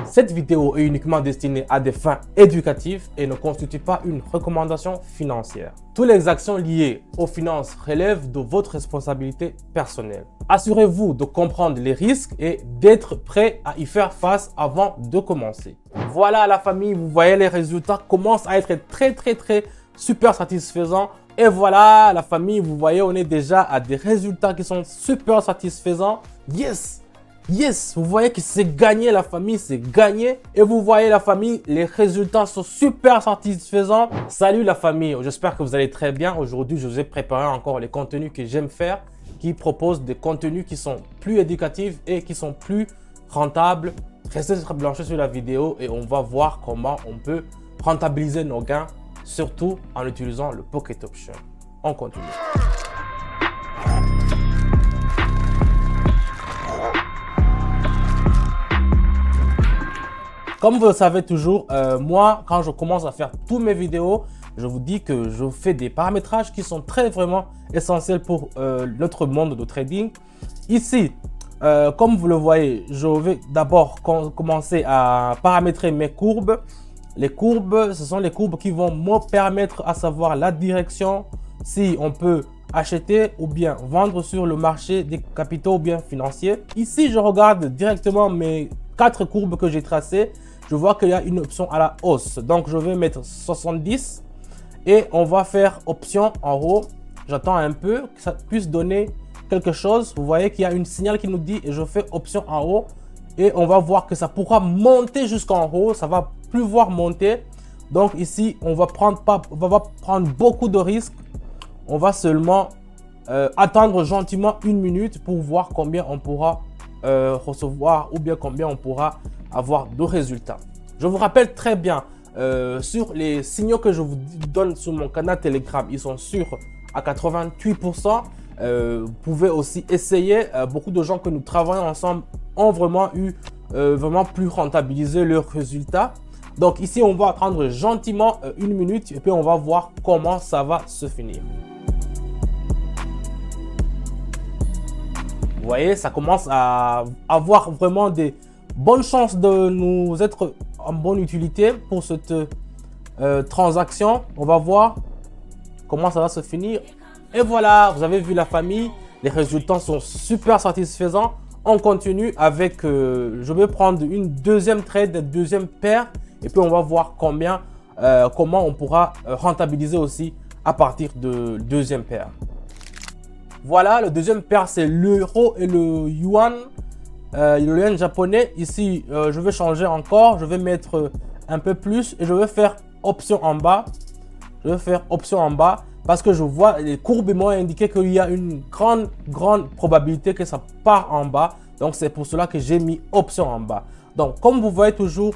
Cette vidéo est uniquement destinée à des fins éducatives et ne constitue pas une recommandation financière. Toutes les actions liées aux finances relèvent de votre responsabilité personnelle. Assurez-vous de comprendre les risques et d'être prêt à y faire face avant de commencer. Voilà la famille, vous voyez les résultats commencent à être très super satisfaisants. Et voilà la famille, vous voyez on est déjà à des résultats qui sont super satisfaisants. Yes, vous voyez que c'est gagné la famille, c'est gagné. Et vous voyez la famille, les résultats sont super satisfaisants. Salut la famille, j'espère que vous allez très bien. Aujourd'hui, je vous ai préparé encore les contenus que j'aime faire, qui proposent des contenus qui sont plus éducatifs et qui sont plus rentables. Restez branchés sur la vidéo et on va voir comment on peut rentabiliser nos gains, surtout en utilisant le Pocket Option. On continue. Comme vous le savez toujours, moi, quand je commence à faire toutes mes vidéos, je vous dis que je fais des paramétrages qui sont vraiment essentiels pour notre monde de trading. Ici, comme vous le voyez, je vais d'abord commencer à paramétrer mes courbes. Les courbes, ce sont les courbes qui vont me permettre à savoir la direction, si on peut acheter ou bien vendre sur le marché des capitaux ou bien financiers. Ici, je regarde directement mes 4 courbes que j'ai tracées. Je vois qu'il y a une option à la hausse. Donc, je vais mettre 70 et on va faire option en haut. J'attends un peu que ça puisse donner quelque chose. Vous voyez qu'il y a une signal qui nous dit et je fais option en haut. Et on va voir que ça pourra monter jusqu'en haut. Ça va plus voir monter. Donc ici, on va prendre beaucoup de risques. On va seulement attendre gentiment 1 minute pour voir combien on pourra recevoir ou bien combien on pourra avoir de résultats. Je vous rappelle très bien sur les signaux que je vous donne sur mon canal Telegram, ils sont sûrs à 88%. Vous pouvez aussi essayer. Beaucoup de gens que nous travaillons ensemble ont vraiment plus rentabilisé leurs résultats. Donc ici, on va attendre gentiment 1 minute et puis on va voir comment ça va se finir. Vous voyez, ça commence à avoir vraiment des bonnes chances de nous être en bonne utilité pour cette transaction. On va voir comment ça va se finir. Et voilà, vous avez vu la famille, les résultats sont super satisfaisants. On continue avec, je vais prendre une deuxième trade, une deuxième paire. Et puis on va voir comment on pourra rentabiliser aussi à partir de deuxième paire. Voilà, le deuxième paire, c'est l'euro et le yuan. Le yuan japonais. Ici, je vais changer encore. Je vais mettre un peu plus et je vais faire option en bas. Je vais faire option en bas parce que je vois les courbes m'ont indiqué qu'il y a une grande probabilité que ça part en bas. Donc, c'est pour cela que j'ai mis option en bas. Donc, comme vous voyez toujours,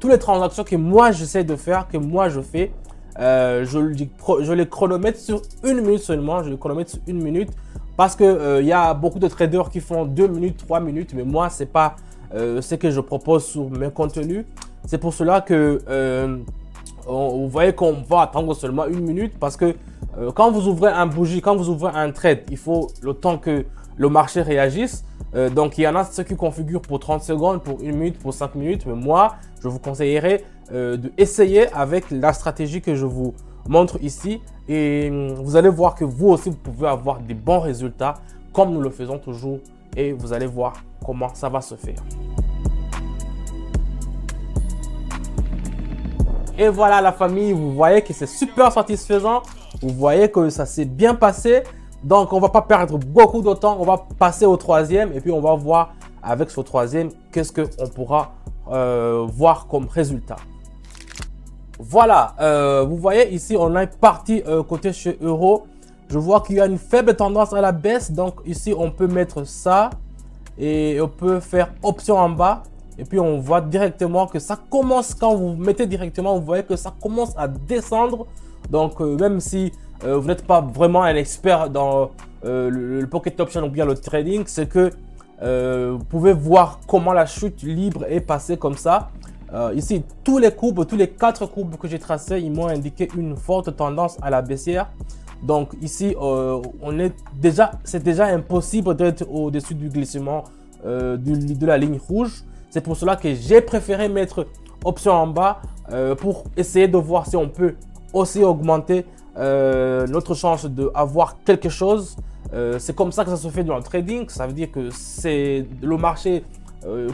toutes les transactions que moi j'essaie de faire, que moi je fais, je les chronomètre sur 1 minute seulement. Je les chronomètre sur 1 minute parce que y a beaucoup de traders qui font 2 minutes, 3 minutes, mais moi c'est pas ce que je propose sur mes contenus. C'est pour cela que vous voyez qu'on va attendre seulement 1 minute parce que quand vous ouvrez un bougie, quand vous ouvrez un trade, il faut le temps que le marché réagisse. Donc il y en a ceux qui configurent pour 30 secondes, pour 1 minute, pour 5 minutes. Mais moi, je vous conseillerais d'essayer avec la stratégie que je vous montre ici. Et vous allez voir que vous aussi, vous pouvez avoir des bons résultats comme nous le faisons toujours. Et vous allez voir comment ça va se faire. Et voilà la famille, vous voyez que c'est super satisfaisant. Vous voyez que ça s'est bien passé. Donc, on ne va pas perdre beaucoup de temps. On va passer au troisième et puis on va voir avec ce troisième qu'est-ce qu'on pourra voir comme résultat. Voilà, vous voyez ici, on est parti côté chez Euro. Je vois qu'il y a une faible tendance à la baisse. Donc, ici, on peut mettre ça et on peut faire option en bas. Et puis, on voit directement que ça commence, quand vous mettez directement, vous voyez que ça commence à descendre. Donc, même si vous n'êtes pas vraiment un expert dans le Pocket Option ou bien le trading, c'est que vous pouvez voir comment la chute libre est passée comme ça. Ici, tous les 4 courbes que j'ai tracées, ils m'ont indiqué une forte tendance à la baissière. Donc ici, c'est déjà impossible d'être au-dessus du glissement de la ligne rouge. C'est pour cela que j'ai préféré mettre option en bas pour essayer de voir si on peut aussi augmenter notre chance d'avoir quelque chose. C'est comme ça que ça se fait dans le trading. Ça veut dire que c'est le marché,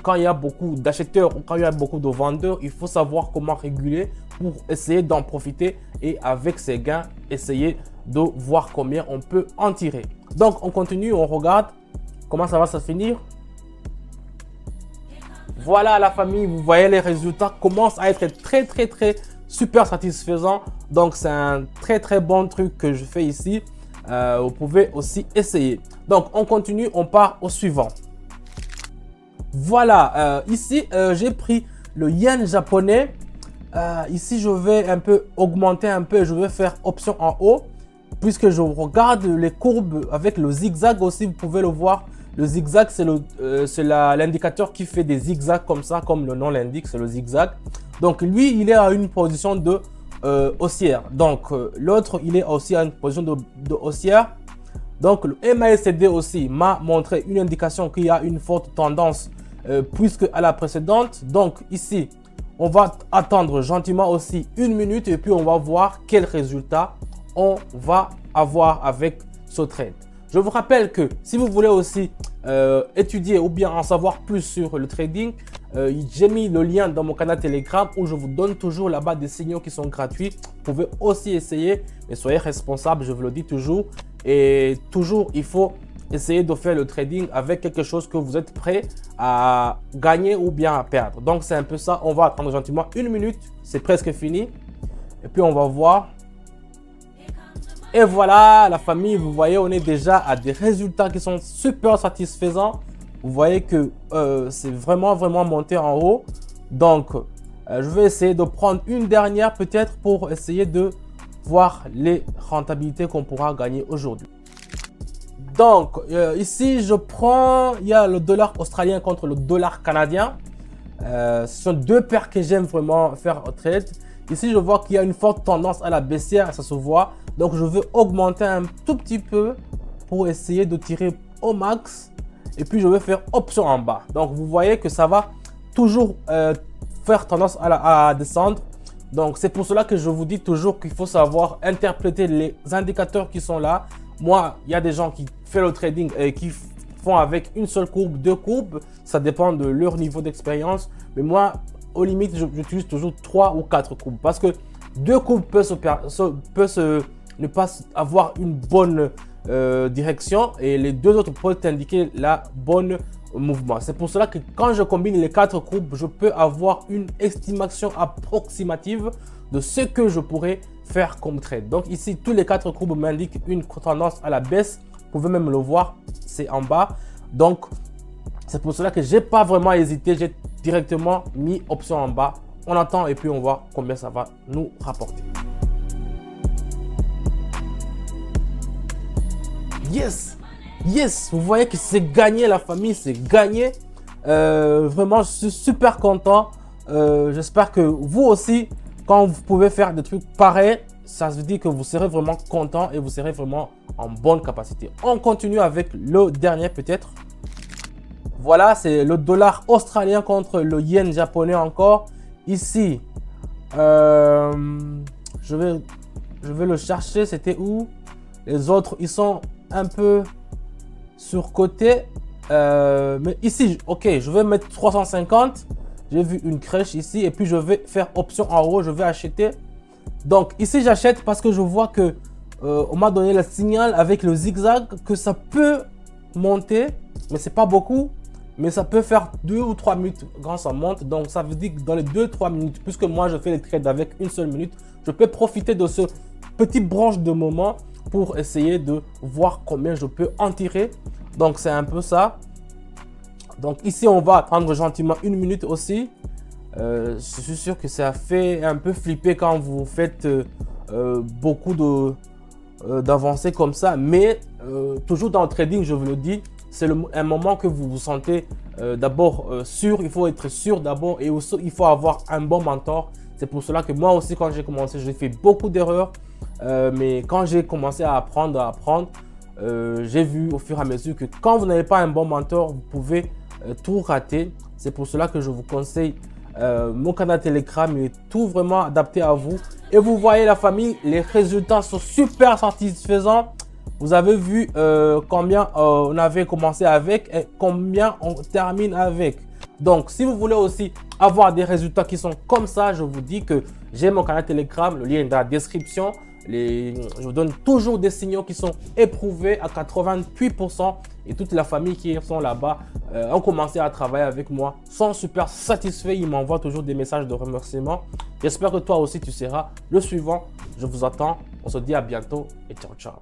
quand il y a beaucoup d'acheteurs ou quand il y a beaucoup de vendeurs, il faut savoir comment réguler pour essayer d'en profiter et avec ces gains, essayer de voir combien on peut en tirer. Donc, on continue, on regarde comment ça va se finir. Voilà la famille, vous voyez les résultats commencent à être très super satisfaisants. Donc, c'est un très bon truc que je fais ici. Vous pouvez aussi essayer. Donc, on continue, on part au suivant. Voilà, ici, j'ai pris le yen japonais. Ici, je vais un peu augmenter un peu. Je vais faire option en haut. Puisque je regarde les courbes avec le zigzag aussi, vous pouvez le voir. Le zigzag, c'est l'indicateur qui fait des zigzags comme ça, comme le nom l'indique, c'est le zigzag. Donc, lui, il est à une position de haussière. Donc, l'autre, il est aussi à une position de haussière. Donc, le MACD aussi m'a montré une indication qu'il y a une forte tendance puisque à la précédente. Donc, ici, on va attendre gentiment aussi 1 minute et puis on va voir quel résultat on va avoir avec ce trade. Je vous rappelle que si vous voulez aussi étudier ou bien en savoir plus sur le trading, j'ai mis le lien dans mon canal Telegram où je vous donne toujours là-bas des signaux qui sont gratuits. Vous pouvez aussi essayer, mais soyez responsable, je vous le dis toujours. Et toujours, il faut essayer de faire le trading avec quelque chose que vous êtes prêt à gagner ou bien à perdre. Donc, c'est un peu ça. On va attendre gentiment 1 minute. C'est presque fini. Et puis, on va voir. Et voilà, la famille, vous voyez, on est déjà à des résultats qui sont super satisfaisants. Vous voyez que c'est vraiment monté en haut. Donc, je vais essayer de prendre une dernière peut-être pour essayer de voir les rentabilités qu'on pourra gagner aujourd'hui. Donc, ici, je prends, il y a le dollar australien contre le dollar canadien. Ce sont deux paires que j'aime vraiment faire au trade. Ici, je vois qu'il y a une forte tendance à la baissière, ça se voit. Donc, je veux augmenter un tout petit peu pour essayer de tirer au max. Et puis, je vais faire option en bas. Donc, vous voyez que ça va toujours faire tendance à descendre. Donc, c'est pour cela que je vous dis toujours qu'il faut savoir interpréter les indicateurs qui sont là. Moi, il y a des gens qui font le trading et qui font avec une seule courbe, 2 courbes. Ça dépend de leur niveau d'expérience. Mais moi, au limite, j'utilise toujours 3 ou 4 courbes. Parce que 2 courbes peuvent ne pas avoir une bonne direction. Et les 2 autres peuvent indiquer la bonne mouvement. C'est pour cela que quand je combine les 4 courbes, je peux avoir une estimation approximative de ce que je pourrais faire comme trade. Donc ici, tous les 4 courbes m'indiquent une tendance à la baisse. Vous pouvez même le voir, c'est en bas. Donc, c'est pour cela que j'ai pas vraiment hésité. J'ai directement mis option en bas. On attend et puis on voit combien ça va nous rapporter. Yes! Yes! Vous voyez que c'est gagné, la famille, c'est gagné. Vraiment, je suis super content. J'espère que vous aussi, quand vous pouvez faire des trucs pareils, ça veut dire que vous serez vraiment content et vous serez vraiment en bonne capacité. On continue avec le dernier peut-être. Voilà, c'est le dollar australien contre le yen japonais encore. Ici, je vais le chercher. C'était où? Les autres, ils sont un peu surcotés. Mais ici, ok, je vais mettre 350. J'ai vu une crèche ici et puis je vais faire option en haut. Je vais acheter. Donc ici, j'achète parce que je vois que on m'a donné le signal avec le zigzag que ça peut monter, mais c'est pas beaucoup. Mais ça peut faire 2 ou 3 minutes quand ça monte. Donc ça veut dire que dans les 2-3 minutes, puisque moi je fais les trades avec une seule minute, je peux profiter de ce petit branche de moment pour essayer de voir combien je peux en tirer. Donc c'est un peu ça. Donc ici on va attendre gentiment 1 minute aussi. Je suis sûr que ça fait un peu flipper quand vous faites beaucoup d'avancées comme ça. Mais toujours dans le trading, je vous le dis, c'est un moment que vous vous sentez d'abord sûr. Il faut être sûr d'abord et aussi il faut avoir un bon mentor. C'est pour cela que moi aussi quand j'ai commencé, j'ai fait beaucoup d'erreurs. Mais quand j'ai commencé à apprendre, j'ai vu au fur et à mesure que quand vous n'avez pas un bon mentor, vous pouvez tout rater. C'est pour cela que je vous conseille mon canal Telegram. Il est tout vraiment adapté à vous. Et vous voyez la famille, les résultats sont super satisfaisants. Vous avez vu combien on avait commencé avec et combien on termine avec. Donc, si vous voulez aussi avoir des résultats qui sont comme ça, je vous dis que j'ai mon canal Telegram, le lien est dans la description. Je vous donne toujours des signaux qui sont éprouvés à 88%. Et toute la famille qui sont là-bas ont commencé à travailler avec moi, sont super satisfaits. Ils m'envoient toujours des messages de remerciement. J'espère que toi aussi tu seras le suivant. Je vous attends. On se dit à bientôt et ciao, ciao.